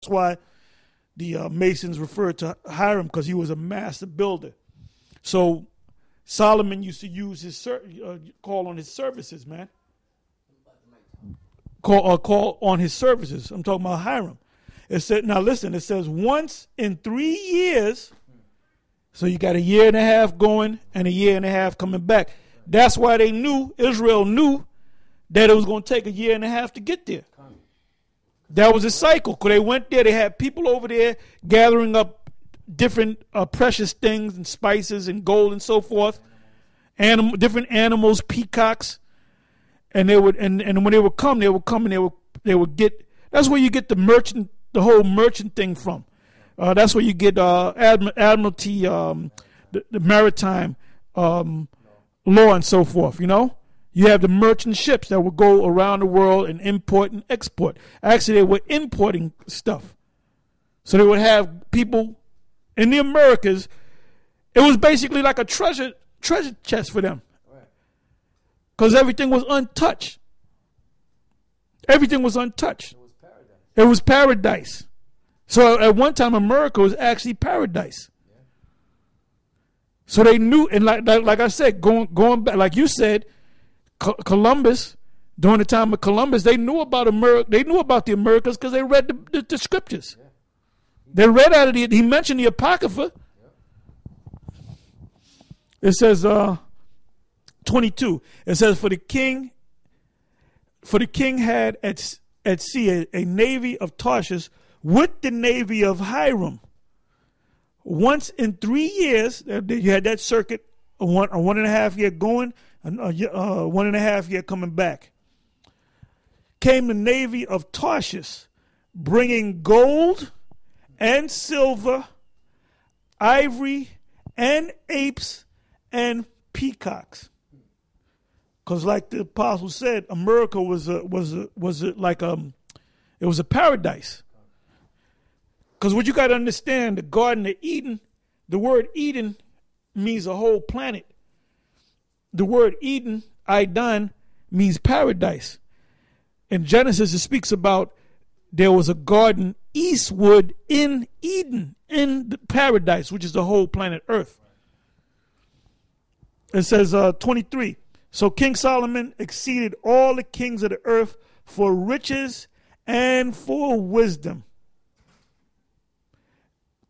That's why the Masons referred to Hiram, because he was a master builder. So Solomon used to use his call on his services, man. Call on his services. I'm talking about Hiram. It said, now listen, it says once in 3 years. So you got a year and a half going and a year and a half coming back. That's why Israel knew that it was going to take a year and a half to get there. That was a cycle. Because they went there, they had people over there gathering up different precious things and spices and gold and so forth. Different animals, peacocks. And they would, and when they would come and they would get, that's where you get the whole merchant thing from. That's where you get admiralty, the maritime law and so forth, you know. You have the merchant ships that would go around the world and import and export. Actually, they were importing stuff. So they would have people in the Americas. It was basically like a treasure chest for them. Because everything was untouched. Everything was untouched. It was paradise. So at one time, America was actually paradise. Yeah. So they knew, and like I said, going back, like you said, Columbus, during the time of Columbus, they knew about America. They knew about the Americas because they read the scriptures. Yeah. They read out of he mentioned the Apocrypha. Yeah. It says 22. It says, for the king had at sea a navy of Tarshish with the navy of Hiram. Once in 3 years, you had that circuit, a 1.5 year going, a 1.5 year coming back. Came the navy of Tarshish, bringing gold and silver, ivory and apes and peacocks. Because, like the apostle said, America was a paradise. Because what you got to understand, the Garden of Eden, the word Eden means a whole planet. The word Eden, Aidan, means paradise. In Genesis, it speaks about there was a garden eastward in Eden, in the paradise, which is the whole planet Earth. It says 23. So King Solomon exceeded all the kings of the earth for riches and for wisdom.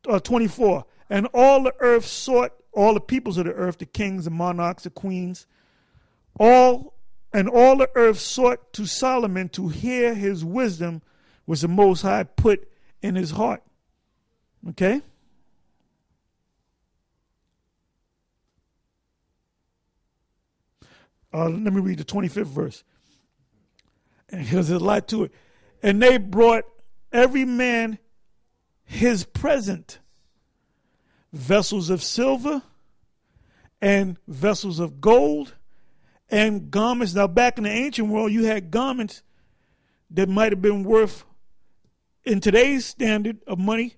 24. And all the earth sought, all the peoples of the earth, the kings, the monarchs, the queens, all the earth sought to Solomon to hear his wisdom, which the Most High put in his heart. Okay? Let me read the 25th verse. And there's a lot to it. And they brought every man his present, vessels of silver and vessels of gold and garments. Now, back in the ancient world, you had garments that might have been worth, in today's standard of money,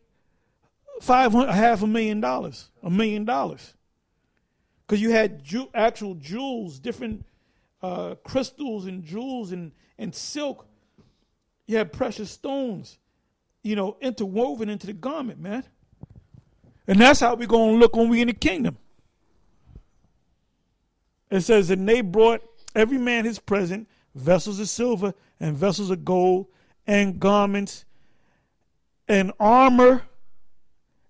$500,000, $1 million. Because you had actual jewels, different crystals and jewels and silk. You had precious stones, interwoven into the garment, man. And that's how we're going to look when we're in the kingdom. It says, and they brought every man his present, vessels of silver and vessels of gold and garments and armor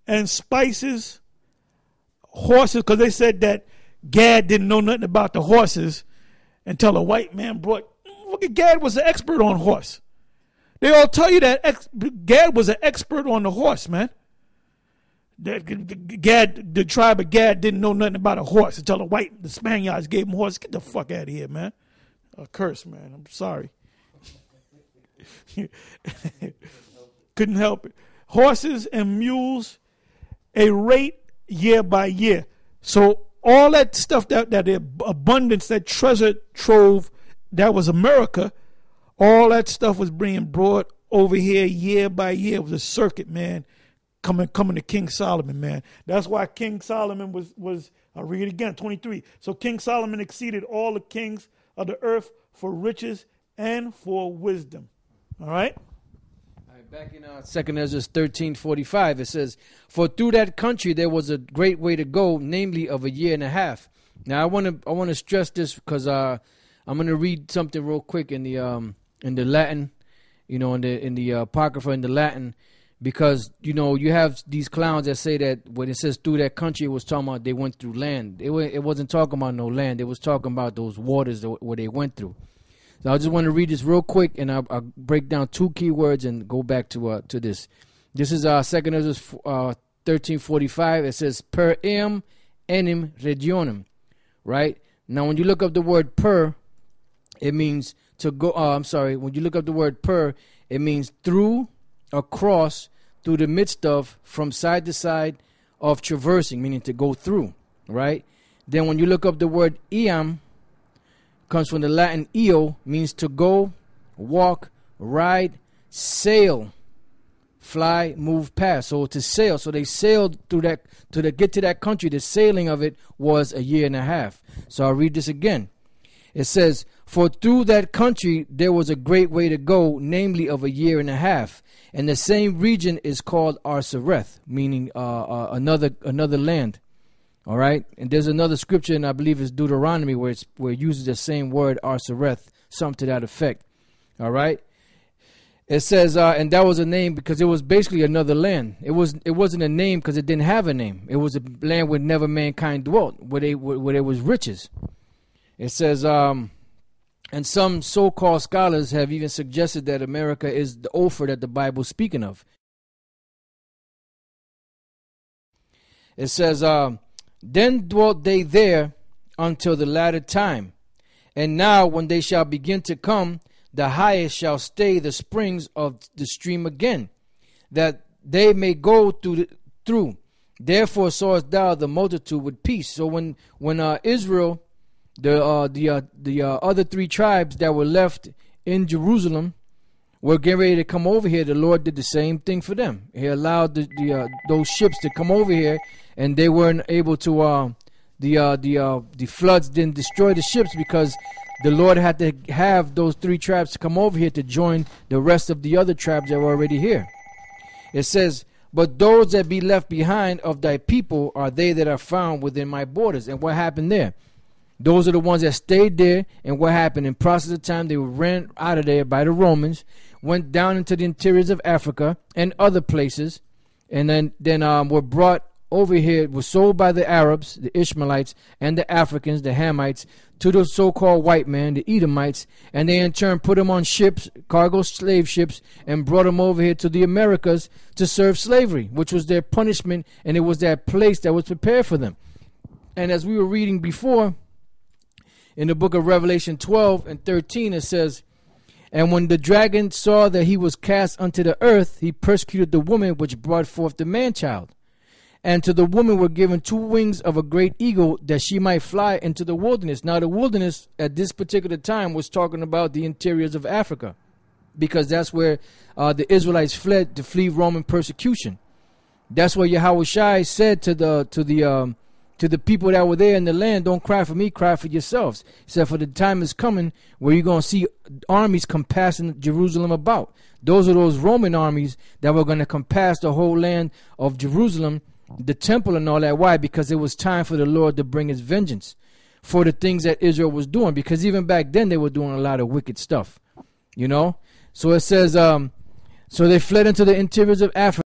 and spices, horses, because they said that Gad didn't know nothing about the horses until a white man brought. Look at Gad was an expert on horse. They all tell you that Gad was an expert on the horse, man. The tribe of Gad didn't know nothing about a horse until the Spaniards gave him a horse. Get the fuck out of here, man. A curse, man. I'm sorry. Couldn't help it. Horses and mules, a rate year by year. So all that stuff, that the abundance, that treasure trove, that was America, all that stuff was being brought over here year by year. It was a circuit, man, coming to King Solomon, man. That's why King Solomon was I'll read it again, 23. So King Solomon exceeded all the kings of the earth for riches and for wisdom. All right? All right, Back in 2 Ezra 13:45, it says, "For through that country there was a great way to go, namely of a year and a half." Now I want to stress this because I'm going to read something real quick in the Latin, in the Apocrypha in the Latin, because you have these clowns that say that when it says through that country, it was talking about they went through land. It wasn't talking about no land. It was talking about those waters where they went through. So I just want to read this real quick, and I'll break down two key words and go back to this. This is 2 Ezra 13:45. It says per enim regionem, right? Now when you look up the word per, it means to go. When you look up the word per, it means through, across, through the midst of, from side to side of traversing, meaning to go through, right? Then when you look up the word iam, comes from the Latin eo, means to go, walk, ride, sail, fly, move past. So to sail. So they sailed through that get to that country. The sailing of it was a year and a half. So I'll read this again. It says, "For through that country there was a great way to go, namely of a year and a half. And the same region is called Arsareth," meaning another land. All right, and there's another scripture, and I believe it's Deuteronomy, where it uses the same word, Arsareth, something to that effect. All right, it says, and that was a name because it was basically another land. It wasn't a name because it didn't have a name. It was a land where never mankind dwelt, where there was riches. It says, and some so-called scholars have even suggested that America is the Ophir that the Bible's speaking of. It says, "Then dwelt they there until the latter time. And now when they shall begin to come, the highest shall stay the springs of the stream again, that they may go through. Therefore sawest thou the multitude with peace." So when Israel, the other three tribes that were left in Jerusalem, were getting ready to come over here, the Lord did the same thing for them. He allowed those ships to come over here, and they weren't able to. The floods didn't destroy the ships because the Lord had to have those three tribes to come over here to join the rest of the other tribes that were already here. It says, "But those that be left behind of thy people are they that are found within my borders." And what happened there? Those are the ones that stayed there. And what happened? In process of time, they were ran out of there by the Romans, went down into the interiors of Africa and other places, and then were brought over here, were sold by the Arabs, the Ishmaelites, and the Africans, the Hamites, to the so-called white man, the Edomites, and they in turn put them on ships, cargo slave ships, and brought them over here to the Americas to serve slavery, which was their punishment, and it was that place that was prepared for them. And as we were reading before, in the book of Revelation 12 and 13, it says, "And when the dragon saw that he was cast unto the earth, he persecuted the woman which brought forth the man-child. And to the woman were given 2 wings of a great eagle, that she might fly into the wilderness." Now the wilderness at this particular time was talking about the interiors of Africa, because that's where the Israelites fled to flee Roman persecution. That's why Yahweh Shai said to the people that were there in the land, "Don't cry for me, cry for yourselves." He said, "For the time is coming where you're going to see armies compassing Jerusalem about." Those are those Roman armies that were going to compass the whole land of Jerusalem, the temple and all that. Why? Because it was time for the Lord to bring his vengeance for the things that Israel was doing, because even back then they were doing a lot of wicked stuff, So it says, so they fled into the interiors of Africa.